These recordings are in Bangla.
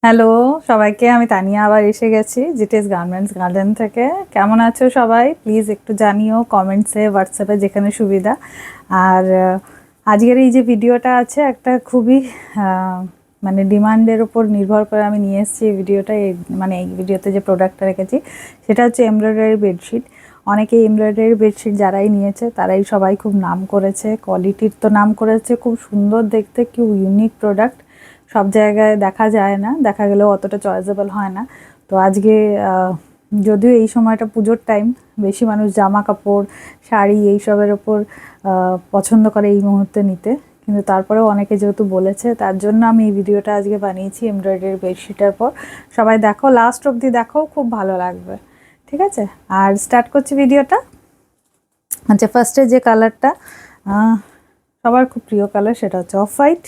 হ্যালো সবাইকে, আমি তানিয়া আবার এসে গেছি জিটিএস গার্মেন্টস গার্ডেন থেকে। কেমন আছো সবাই? প্লিজ একটু জানিও কমেন্টসে, হোয়াটসঅ্যাপে, যেখানে সুবিধা। আর আজকের এই যে ভিডিওটা আছে একটা খুবই মানে ডিমান্ডের উপর নির্ভর করে আমি নিয়ে এসেছি এই ভিডিওটা। মানে এই ভিডিওতে যে প্রোডাক্টটা রেখেছি সেটা হচ্ছে এমব্রয়ডারি বেডশিট। অনেকেই এমব্রয়ডারি বেডশিট যারাই নিয়েছে তারাই সবাই খুব নাম করেছে, কোয়ালিটির তো নাম করেছে, খুব সুন্দর দেখতে, খুব ইউনিক প্রোডাক্ট। সব জায়গায় দেখা যায় না, দেখা গেলেও অতটা চয়েসেবল হয় না। তো আজকে যদিও এই সময়টা পুজোর টাইম, বেশি মানুষ জামা কাপড়, শাড়ি এইসবের ওপর পছন্দ করে এই মুহূর্তে নিতে, কিন্তু তারপরেও অনেকে যেহেতু বলেছে, তার জন্য আমি এই ভিডিওটা আজকে বানিয়েছি এমব্রয়ডারি বেডশিটের পর। সবাই দেখো, লাস্ট অবধি দেখো, খুব ভালো লাগবে। ঠিক আছে, আর স্টার্ট করছি ভিডিওটা। আচ্ছা, ফার্স্টে যে কালারটা সবার খুব প্রিয় কালার, সেটা হচ্ছে অফ হোয়াইট।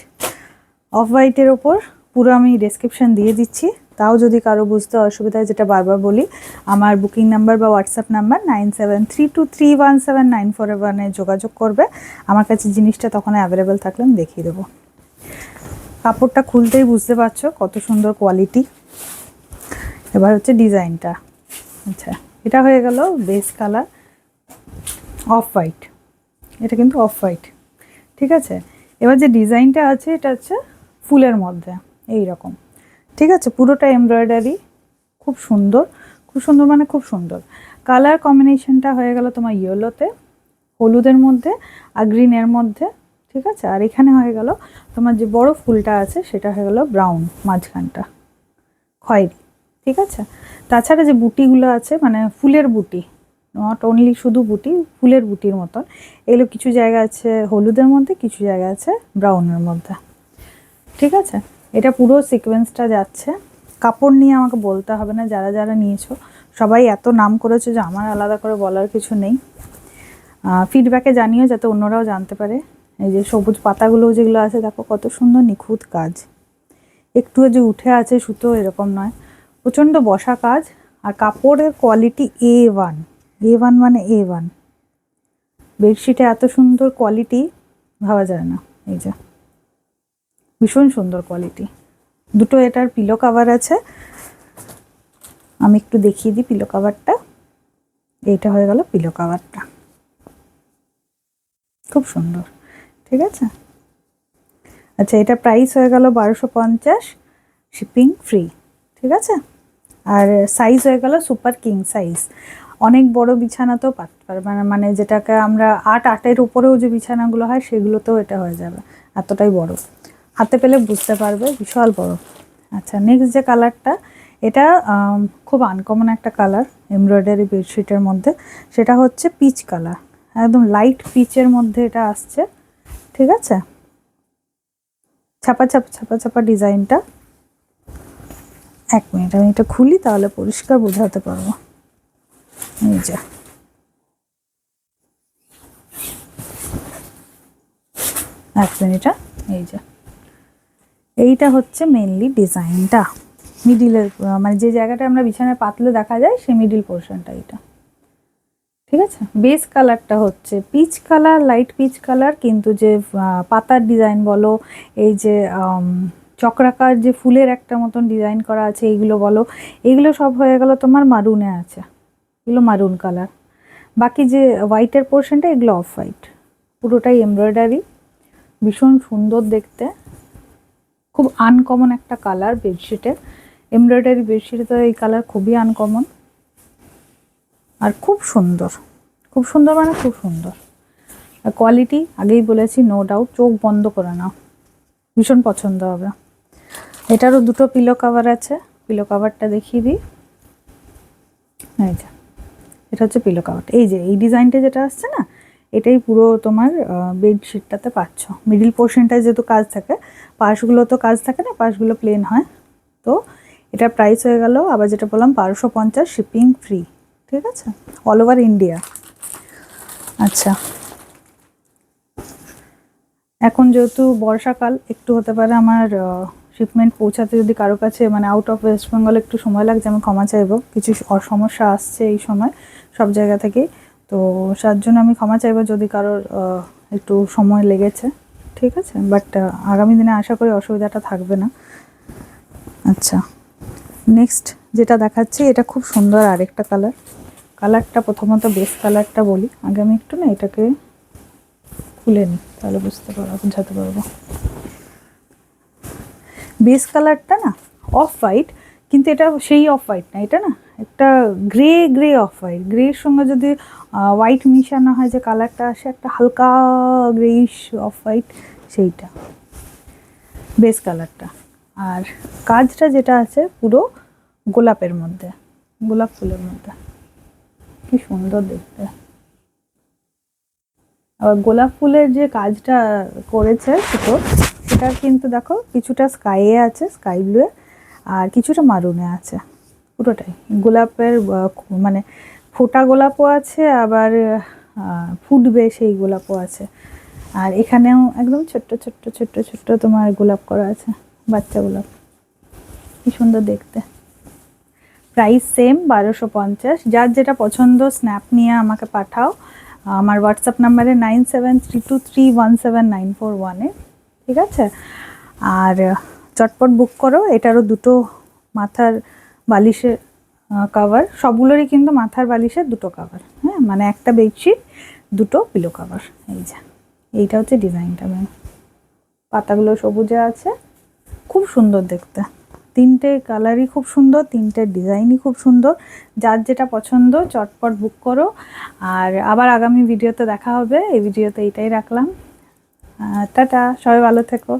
অফ হোয়াইটের ওপর পুরো আমি ডেসক্রিপশান দিয়ে দিচ্ছি, তাও যদি কারো বুঝতে অসুবিধা হয়, যেটা বারবার বলি, আমার বুকিং নাম্বার বা হোয়াটসঅ্যাপ নাম্বার 9732317941-এ যোগাযোগ করবে। আমার কাছে জিনিসটা তখন অ্যাভেলেবেল থাকলে আমি দেখিয়ে দেবো। কাপড়টা খুলতেই বুঝতে পারছো কত সুন্দর কোয়ালিটি। এবার হচ্ছে ডিজাইনটা। আচ্ছা, এটা হয়ে গেল বেস কালার অফ হোয়াইট, এটা কিন্তু অফ হোয়াইট। ঠিক আছে, এবার যে ডিজাইনটা আছে এটা হচ্ছে ফুলের মধ্যে এই রকম। ঠিক আছে, পুরোটা এমব্রয়ডারি, খুব সুন্দর, খুব সুন্দর, মানে খুব সুন্দর। কালার কম্বিনেশনটা হয়ে গেল তোমার ইয়েলোতে, হলুদের মধ্যে আর গ্রিনের মধ্যে। ঠিক আছে, আর এখানে হয়ে গেল তোমার যে বড় ফুলটা আছে সেটা হয়ে গেল ব্রাউন, মাঝখানটা খয়েরি। ঠিক আছে, তাছাড়া যে বুটিগুলো আছে, মানে ফুলের বুটি, নট অনলি শুধু বুটি, ফুলের বুটির মতন, এগুলো কিছু জায়গা আছে হলুদের মধ্যে, কিছু জায়গা আছে ব্রাউনের মধ্যে। ঠিক আছে, এটা পুরো সিকোয়েন্সটা যাচ্ছে। কাপড় নিয়ে আমাকে বলতে হবে না, যারা যারা নিয়েছো সবাই এত নাম করেছো যে আমার আলাদা করে বলার কিছু নেই। ফিডব্যাকে জানিও যাতে অন্যরাও জানতে পারে। এই যে সবুজ পাতাগুলো যেগুলো আছে, দেখো কত সুন্দর নিখুঁত কাজ, একটুও যে উঠে আছে সুতো এরকম নয়, প্রচণ্ড বসা কাজ। আর কাপড়ের কোয়ালিটি A1, A1 মানে A1। বেডশিটে এত সুন্দর কোয়ালিটি ভাবা যায় না। এই যে ভীষণ সুন্দর কোয়ালিটি। দুটো এটার পিলো কাভার আছে, আমি একটু দেখিয়ে দিই পিলো কাভারটা। এইটা হয়ে গেল পিলো কাভারটা, খুব সুন্দর। ঠিক আছে, আচ্ছা, এটা প্রাইস হয়ে গেল 1250, শিপিং ফ্রি। ঠিক আছে, আর সাইজ হয়ে গেল সুপার কিং সাইজ। অনেক বড় বিছানা তো পাততে পারবে না, মানে যেটাকে আমরা 8-8-এর উপরেও যে বিছানাগুলো হয় সেগুলোতেও এটা হয়ে যাবে, এতটাই বড়। হাতে পেলে বুঝতে পারবে, বিশাল বড়। আচ্ছা, নেক্সট যে কালারটা, এটা খুব আনকমন একটা কালার এমব্রয়ডারি বেডশিটের মধ্যে, সেটা হচ্ছে পিচ কালার, একদম লাইট পিচের মধ্যে এটা আসছে। ঠিক আছে, ছাপা ছাপা ছাপা ছাপা ডিজাইনটা। এক মিনিট, আমি এটা খুলি তাহলে পরিষ্কার বোঝাতে পারবো। এই যে এক মিনিট, এই যে এইটা হচ্ছে মেনলি ডিজাইনটা, মিডিলের, মানে যে জায়গাটা আমরা বিছানায় পাতলে দেখা যায় সেই মিডিল পোর্শনটা এটা। ঠিক আছে, বেস কালারটা হচ্ছে peach colour, light peach colour, কিন্তু যে পাতার ডিজাইন বলো, এই যে চক্রাকার যে ফুলের একটা মতন ডিজাইন করা আছে এইগুলো বলো, এইগুলো সব হয়ে গেল তোমার মারুনে আছে, এগুলো মারুন কালার। বাকি যে হোয়াইটের পোর্শনটা এগুলো অফ হোয়াইট, পুরোটাই এমব্রয়ডারি, ভীষণ সুন্দর দেখতে, খুব আনকমন একটা কালার বেডশিটের। এমব্রয়ডারি বেডশিটে তো এই কালার খুবই আনকমন, আর খুব সুন্দর, খুব সুন্দর, মানে খুব সুন্দর। আর কোয়ালিটি আগেই বলেছি, নো ডাউট, চোখ বন্ধ করে নাও, ভীষণ পছন্দ হবে। এটারও দুটো পিলো কাভার আছে, পিলো কাভারটা দেখিয়ে দিই। এই যে এটা হচ্ছে পিলো কাভারটা, এই যে এই ডিজাইনটা যেটা আসছে না, এটাই পুরো তোমার বেডশিটটাতে পাচ্ছ। মিডিল পোর্শনটায় যেহেতু কাজ থাকে, পাশগুলো তো কাজ থাকে না, পাশগুলো প্লেন হয়। তো এটার প্রাইস হয়ে গেল, আবার যেটা বললাম, 1250, শিপিং ফ্রি। ঠিক আছে, অল ওভার ইন্ডিয়া। আচ্ছা, এখন যেহেতু বর্ষাকাল, একটু হতে পারে আমার শিপমেন্ট পৌঁছাতে যদি কারো কাছে, মানে আউট অফ ওয়েস্ট বেঙ্গল একটু সময় লাগছে, আমি ক্ষমা চাইবো, কিছু সমস্যা আসছে এই সময় সব জায়গা থেকেই, তো তার জন্য আমি ক্ষমা চাইবো যদি কারোর একটু সময় লেগেছে। ঠিক আছে, বাট আগামী দিনে আশা করি অসুবিধাটা থাকবে না। আচ্ছা, নেক্সট যেটা দেখাচ্ছি এটা খুব সুন্দর আরেকটা কালার। কালারটা প্রথমত বেস কালারটা বলি আগে, আমি একটু না এটাকে খুলে নিই, তাহলে বোঝাতে পারবো। বেস কালারটা না অফ হোয়াইট, কিন্তু এটা সেই অফ হোয়াইট না, এটা না একটা গ্রে গ্রে অফ হোয়াইট, গ্রের সঙ্গে যদি হোয়াইট মিশানো হয় যে কালারটা আসে, একটা হালকা গ্রেইশ অফ হোয়াইট, সেইটা বেস কালারটা। আর কাজটা যেটা আছে পুরো গোলাপের মধ্যে, গোলাপ ফুলের মধ্যে, কি সুন্দর দেখতে। আবার গোলাপ ফুলের যে কাজটা করেছে সেটা কিন্তু দেখো কিছুটা স্কাইয়ে আছে, স্কাই ব্লুয়ে, আর কিছুটা মারুনে আছে, পুরোটাই গোলাপের মানে ফোটা গোলাপও আছে, আবার ফুটবে সেই গোলাপও আছে। আর এখানেও একদম ছোট্ট ছোট্ট ছোট্ট ছোট্ট তোমার গোলাপ করা আছে, বাচ্চা গোলাপ, কি সুন্দর দেখতে। Price same 1250। যার যেটা পছন্দ স্ন্যাপ নিয়ে আমাকে পাঠাও আমার হোয়াটসঅ্যাপ নাম্বারে 9732317941-এ, ঠিক আছে? আর চটপট বুক করো। এটারও দুটো মাথার বালিশের কাভার, সবগুলোরই কিন্তু মাথার বালিশের দুটো কাভার, হ্যাঁ, মানে একটা বেডশিট দুটো পিলো কাভার। এই যে এইটা হচ্ছে ডিজাইনটা, ম্যাম পাতাগুলো সবুজে আছে, খুব সুন্দর দেখতে। তিনটে কালারই খুব সুন্দর, তিনটে ডিজাইনই খুব সুন্দর। যার যেটা পছন্দ চটপট বুক করো। আর আবার আগামী ভিডিওতে দেখা হবে। এই ভিডিওতে এটাই রাখলাম, টাটা, সবাই ভালো থেকো।